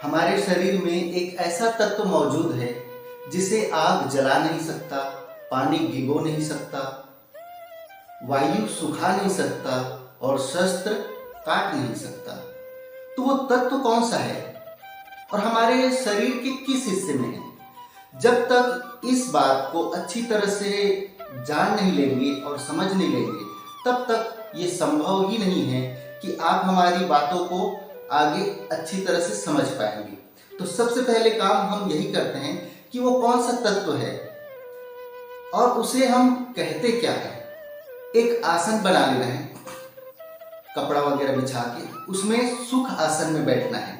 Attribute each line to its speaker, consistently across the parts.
Speaker 1: हमारे शरीर में एक ऐसा तत्व मौजूद है जिसे आग जला नहीं सकता, पानी भिगो नहीं सकता, वायु सुखा नहीं सकता और शस्त्र काट नहीं सकता। तो वो तत्व कौन सा है और हमारे शरीर के किस हिस्से में है? जब तक इस बात को अच्छी तरह से जान नहीं लेंगे और समझ नहीं लेंगे, तब तक ये संभव ही नहीं है कि आप हमारी बातों को आगे अच्छी तरह से समझ पाएंगे। तो सबसे पहले काम हम यही करते हैं कि वो कौन सा तत्व है और उसे हम कहते क्या है। एक आसन बना लेना है, कपड़ा वगैरह बिछा के उसमें सुख आसन में बैठना है।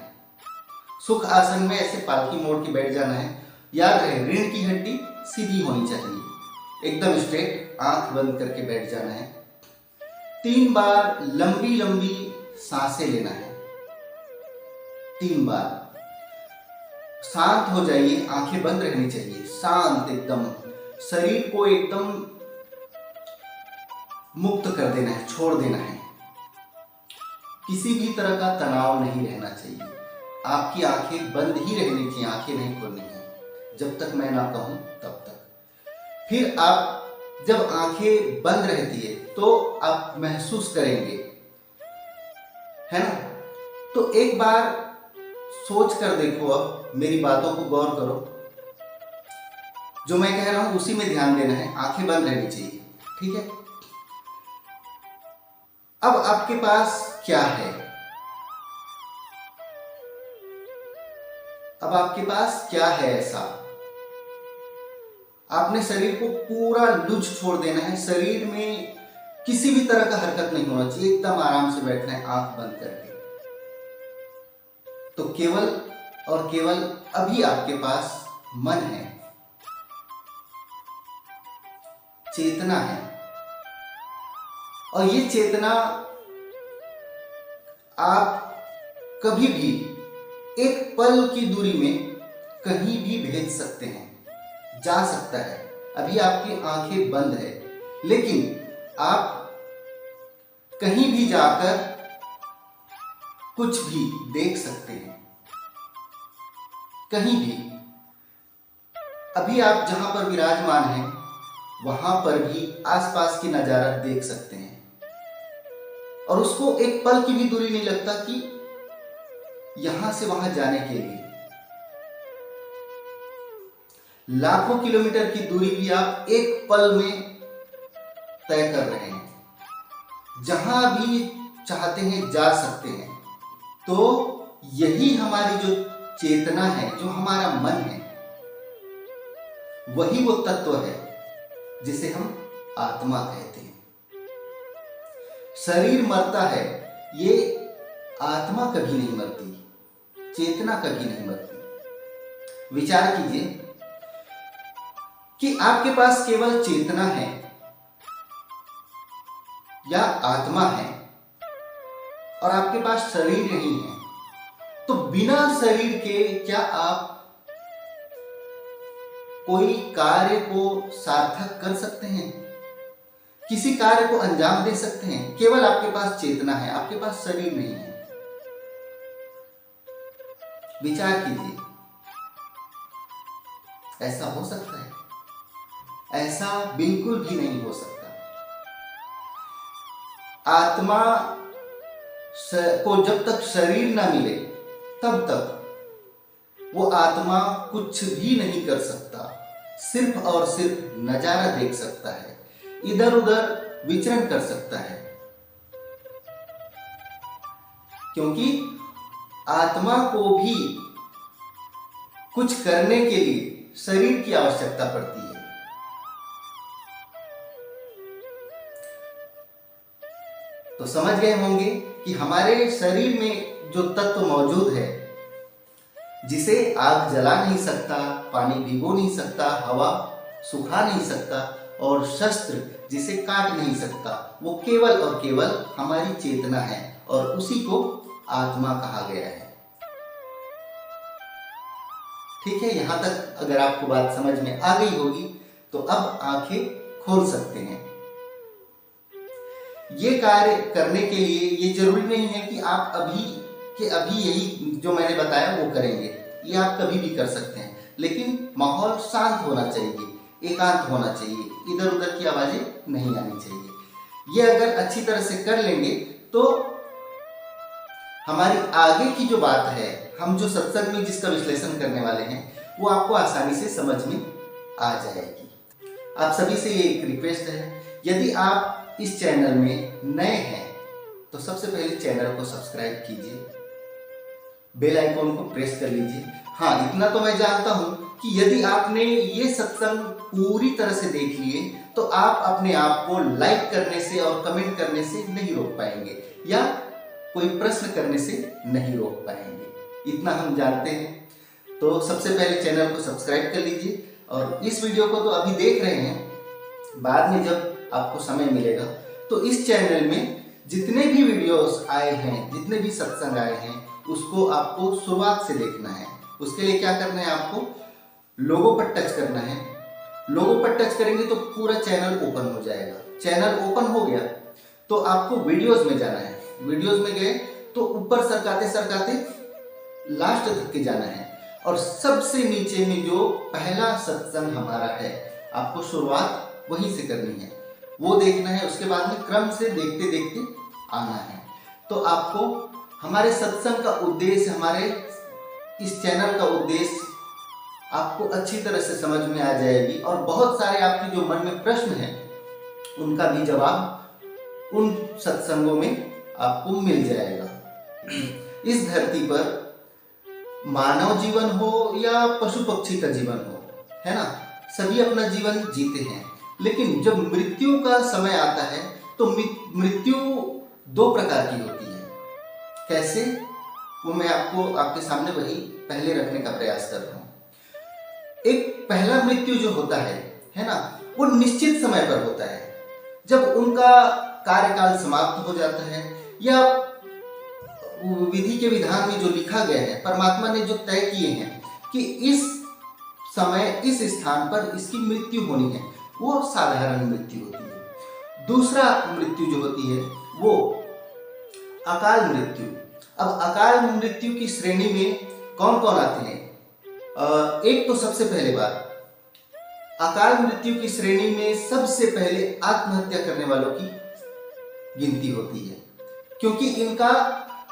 Speaker 1: सुख आसन में ऐसे पालकी मोड़ के बैठ जाना है। याद रहे, रीढ़ की हड्डी सीधी होनी चाहिए, एकदम स्ट्रेट, आंख बंद करके बैठ जाना है। 3 बार लंबी लंबी सांसें लेना है। 3 बार शांत हो जाइए, आंखें बंद रहनी चाहिए, शांत एकदम, शरीर को एकदम मुक्त कर देना है, छोड़ देना है। किसी भी तरह का तनाव नहीं रहना चाहिए। आपकी आंखें बंद ही रहनी चाहिए, आंखें नहीं खोलनी है जब तक मैं ना कहूं तब तक। फिर आप जब आंखें बंद रहती है तो आप महसूस करेंगे, है ना? तो एक बार सोच कर देखो, अब मेरी बातों को गौर करो, जो मैं कह रहा हूं उसी में ध्यान देना है, आंखें बंद रहनी चाहिए, ठीक है? अब आपके पास क्या है? अब आपके पास क्या है ऐसा? आपने शरीर को पूरा लूज छोड़ देना है, शरीर में किसी भी तरह का हरकत नहीं होना चाहिए, एकदम आराम से बैठना है आंख बंद करके। तो केवल और केवल अभी आपके पास मन है, चेतना है, और ये चेतना आप कभी भी एक पल की दूरी में कहीं भी भेज सकते हैं, जा सकता है। अभी आपकी आंखें बंद है, लेकिन आप कहीं भी जाकर कुछ भी देख सकते हैं, कहीं भी। अभी आप जहां पर विराजमान हैं वहां पर भी आसपास की नजारा देख सकते हैं, और उसको एक पल की भी दूरी नहीं लगता कि यहां से वहां जाने के लिए। लाखों किलोमीटर की दूरी भी आप एक पल में तय कर रहे हैं, जहां भी चाहते हैं जा सकते हैं। तो यही हमारी जो चेतना है, जो हमारा मन है, वही वो तत्व है जिसे हम आत्मा कहते हैं। शरीर मरता है, ये आत्मा कभी नहीं मरती, चेतना कभी नहीं मरती। विचार कीजिए कि आपके पास केवल चेतना है या आत्मा है और आपके पास शरीर नहीं है, तो बिना शरीर के क्या आप कोई कार्य को सार्थक कर सकते हैं? किसी कार्य को अंजाम दे सकते हैं? केवल आपके पास चेतना है, आपके पास शरीर नहीं है। विचार कीजिए, ऐसा हो सकता है? ऐसा बिल्कुल भी नहीं हो सकता। आत्मा को जब तक शरीर ना मिले तब तक वो आत्मा कुछ भी नहीं कर सकता, सिर्फ और सिर्फ नजारा देख सकता है, इधर उधर विचरण कर सकता है, क्योंकि आत्मा को भी कुछ करने के लिए शरीर की आवश्यकता पड़ती है। तो समझ गए होंगे कि हमारे शरीर में जो तत्व मौजूद है, जिसे आग जला नहीं सकता, पानी भिगो नहीं सकता, हवा सुखा नहीं सकता और शस्त्र जिसे काट नहीं सकता, वो केवल और केवल हमारी चेतना है और उसी को आत्मा कहा गया है। ठीक है, यहां तक अगर आपको बात समझ में आ गई होगी तो अब आंखें खोल सकते हैं। ये कार्य करने के लिए ये जरूरी नहीं है कि आप अभी कि अभी यही जो मैंने बताया वो करेंगे, ये आप कभी भी कर सकते हैं, लेकिन माहौल शांत होना चाहिए, एकांत होना चाहिए, इधर उधर की आवाजें नहीं आनी चाहिए। ये अगर अच्छी तरह से कर लेंगे तो हमारी आगे की जो बात है, हम जो सत्संग में जिसका विश्लेषण करने वाले हैं, वो आपको आसानी से समझ में आ जाएगी। आप सभी से ये एक रिक्वेस्ट है, यदि आप इस चैनल में नए हैं तो सबसे पहले चैनल को सब्सक्राइब कीजिए, बेल आइकॉन को प्रेस कर लीजिए। हाँ, इतना तो मैं जानता हूं कि यदि आपने ये सत्संग पूरी तरह से देख लिए तो आप अपने आप को लाइक करने से और कमेंट करने से नहीं रोक पाएंगे, या कोई प्रश्न करने से नहीं रोक पाएंगे, इतना हम जानते हैं। तो सबसे पहले चैनल को सब्सक्राइब कर लीजिए, और इस वीडियो को तो अभी देख रहे हैं, बाद में जब आपको समय मिलेगा तो इस चैनल में जितने भी वीडियोस आए हैं, जितने भी सत्संग आए हैं, उसको आपको शुरुआत से देखना है। उसके लिए क्या करना है, आपको लोगो पर टच करना है। लोगो पर टच करेंगे तो पूरा चैनल ओपन हो जाएगा। चैनल ओपन हो गया तो आपको वीडियोस में जाना है। वीडियोस में गए तो ऊपर सरकाते सरकाते लास्ट तक के जाना है, और सबसे नीचे में जो पहला सत्संग हमारा है, आपको शुरुआत वहीं से करनी है, वो देखना है। उसके बाद में क्रम से देखते देखते आना है। तो आपको हमारे सत्संग का उद्देश्य, हमारे इस चैनल का उद्देश्य आपको अच्छी तरह से समझ में आ जाएगी, और बहुत सारे आपके जो मन में प्रश्न हैं उनका भी जवाब उन सत्संगों में आपको मिल जाएगा। इस धरती पर मानव जीवन हो या पशु पक्षी का जीवन हो, है ना, सभी अपना जीवन जीते हैं, लेकिन जब मृत्यु का समय आता है तो मृत्यु दो प्रकार की होती है। कैसे, वो मैं आपको आपके सामने वही पहले रखने का प्रयास कर रहा हूं। एक पहला मृत्यु जो होता है ना, वो निश्चित समय पर होता है, जब उनका कार्यकाल समाप्त हो जाता है, या विधि के विधान में जो लिखा गया है, परमात्मा ने जो तय किए हैं कि इस समय इस स्थान पर इसकी मृत्यु होनी है, वो साधारण मृत्यु होती है। दूसरा मृत्यु जो होती है वो अकाल मृत्यु। अब अकाल मृत्यु की श्रेणी में कौन कौन आते हैं? एक तो सबसे पहले बात, अकाल मृत्यु की श्रेणी में सबसे पहले आत्महत्या करने वालों की गिनती होती है, क्योंकि इनका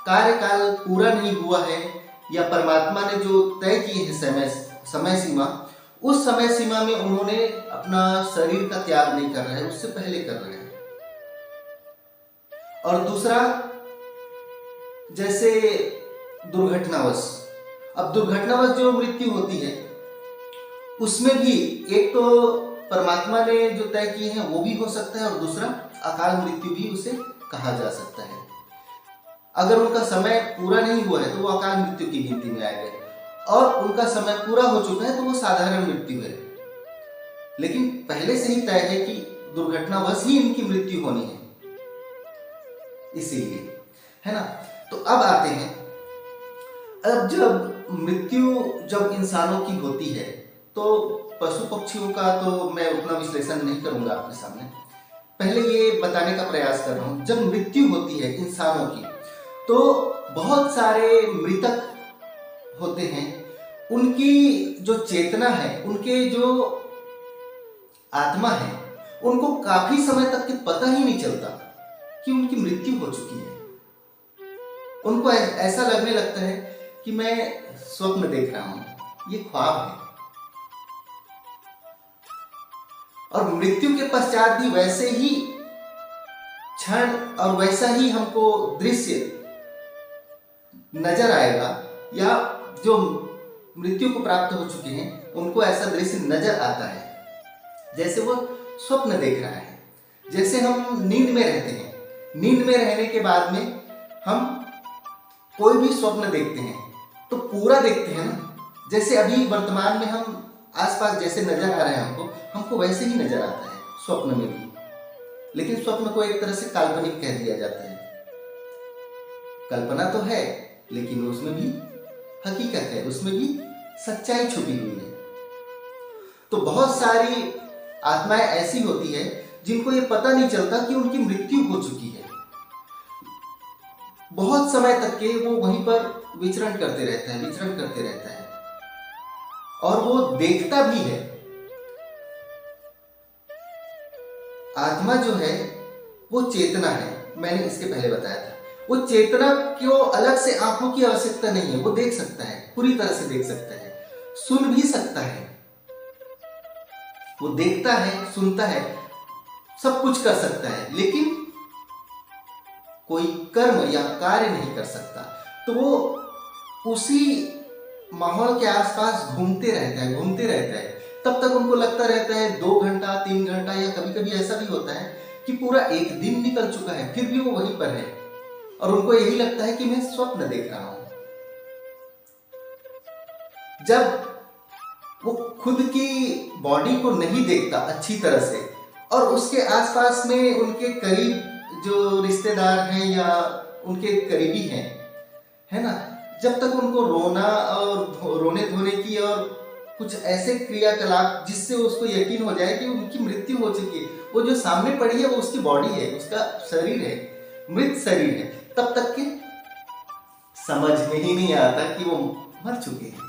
Speaker 1: कार्यकाल पूरा नहीं हुआ है, या परमात्मा ने जो तय किए हैं समय सीमा, उस समय सीमा में उन्होंने अपना शरीर का त्याग नहीं कर रहे हैं, उससे पहले कर रहे हैं। और दूसरा, जैसे दुर्घटनावश। अब दुर्घटनावश जो मृत्यु होती है उसमें भी एक तो परमात्मा ने जो तय किए हैं वो भी हो सकता है, और दूसरा अकाल मृत्यु भी उसे कहा जा सकता है। अगर उनका समय पूरा नहीं हुआ है तो वो अकाल मृत्यु की गिनती में आएगा, और उनका समय पूरा हो चुका है तो वो साधारण मृत्यु है, लेकिन पहले से ही तय है कि दुर्घटनावश ही इनकी मृत्यु होनी है, इसीलिए, है ना। तो अब आते हैं, अब जब मृत्यु जब इंसानों की होती है तो पशु पक्षियों का तो मैं उतना विश्लेषण नहीं करूंगा आपके सामने, पहले ये बताने का प्रयास कर रहा हूं। जब मृत्यु होती है इंसानों की तो बहुत सारे मृतक होते हैं, उनकी जो चेतना है, उनके जो आत्मा है, उनको काफी समय तक के पता ही नहीं चलता कि उनकी मृत्यु हो चुकी है। उनको ऐसा लगने लगता है कि मैं स्वप्न देख रहा हूं, ये ख्वाब है। और मृत्यु के पश्चात भी वैसे ही क्षण और वैसा ही हमको दृश्य नजर आएगा, या जो मृत्यु को प्राप्त हो चुके हैं उनको ऐसा दृश्य नजर आता है जैसे वो स्वप्न देख रहा है। जैसे हम नींद में रहते हैं, नींद में रहने के बाद में हम कोई भी स्वप्न देखते हैं तो पूरा देखते हैं ना, जैसे अभी वर्तमान में हम आसपास जैसे नजर आ रहे हैं हमको वैसे ही नजर आता है स्वप्न में भी, लेकिन स्वप्न को एक तरह से काल्पनिक कह दिया जाता है। कल्पना तो है लेकिन उसमें भी हकीकत है, उसमें भी सच्चाई छुपी हुई है। तो बहुत सारी आत्माएं ऐसी होती है जिनको ये पता नहीं चलता कि उनकी मृत्यु हो चुकी है। बहुत समय तक के वो वहीं पर विचरण करते रहता है, विचरण करते रहता है, और वो देखता भी है। आत्मा जो है वो चेतना है, मैंने इसके पहले बताया था। वो चेतना को अलग से आंखों की आवश्यकता नहीं है, वो देख सकता है, पूरी तरह से देख सकता है, सुन भी सकता है। वो देखता है, सुनता है, सब कुछ कर सकता है, लेकिन कोई कर्म या कार्य नहीं कर सकता। तो वो उसी माहौल के आसपास घूमते रहता है, घूमते रहता है। तब तक उनको लगता रहता है 2 घंटा, 3 घंटा, या कभी कभी ऐसा भी होता है कि पूरा एक दिन निकल चुका है, फिर भी वो वहीं पर है और उनको यही लगता है कि मैं स्वप्न देख रहा हूं। जब वो खुद की बॉडी को नहीं देखता अच्छी तरह से, और उसके आसपास में उनके करीब जो रिश्तेदार हैं या उनके करीबी हैं, है ना, जब तक उनको रोना और रोने धोने की और कुछ ऐसे क्रियाकलाप जिससे उसको यकीन हो जाए कि उनकी मृत्यु हो चुकी है, वो जो सामने पड़ी है वो उसकी बॉडी है, उसका शरीर है, मृत शरीर है, तब तक के समझ में ही नहीं आता कि वो मर चुके हैं।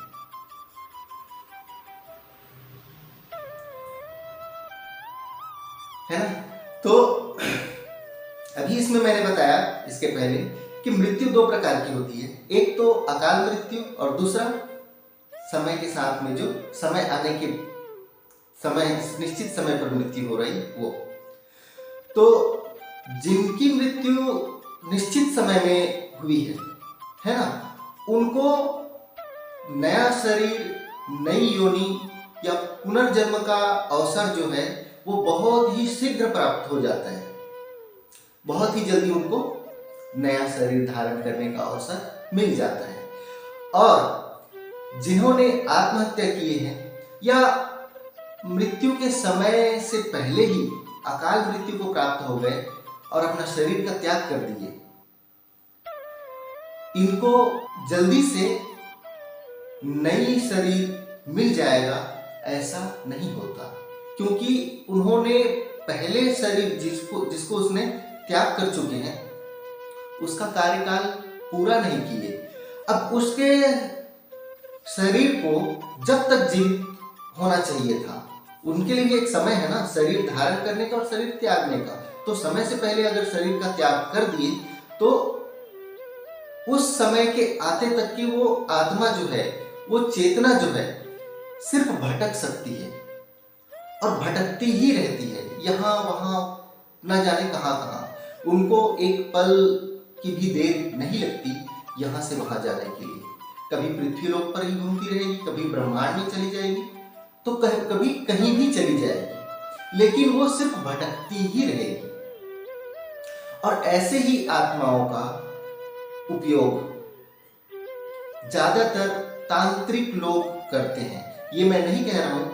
Speaker 1: है ना। तो अभी इसमें मैंने बताया इसके पहले कि मृत्यु 2 प्रकार की होती है, एक तो अकाल मृत्यु और दूसरा समय के साथ में जो समय आने के समय, निश्चित समय पर मृत्यु हो रही वो। तो जिनकी मृत्यु निश्चित समय में हुई है ना, उनको नया शरीर, नई योनि या पुनर्जन्म का अवसर जो है वो बहुत ही शीघ्र प्राप्त हो जाता है। बहुत ही जल्दी उनको नया शरीर धारण करने का अवसर मिल जाता है। और जिन्होंने आत्महत्या किए हैं या मृत्यु के समय से पहले ही अकाल मृत्यु को प्राप्त हो गए और अपना शरीर का त्याग कर दिए, इनको जल्दी से नई शरीर मिल जाएगा ऐसा नहीं होता, क्योंकि उन्होंने पहले शरीर जिसको उसने त्याग कर चुके हैं उसका कार्यकाल पूरा नहीं किए। अब उसके शरीर को जब तक जीवित होना चाहिए था, उनके लिए एक समय है ना शरीर धारण करने का और शरीर त्यागने का, तो समय से पहले अगर शरीर का त्याग कर दिए तो उस समय के आते तक की वो आत्मा जो है, वो चेतना जो है सिर्फ भटक सकती है और भटकती ही रहती है, यहाँ वहां न जाने कहां कहां। उनको एक पल की भी देर नहीं लगती यहां से वहां जाने के लिए। कभी पृथ्वी लोक पर ही घूमती रहेगी, कभी ब्रह्मांड में चली जाएगी, तो कभी कहीं भी चली जाएगी, लेकिन वो सिर्फ भटकती ही रहेगी। और ऐसे ही आत्माओं का उपयोग ज्यादातर तांत्रिक लोग करते हैं। ये मैं नहीं कह रहा हूं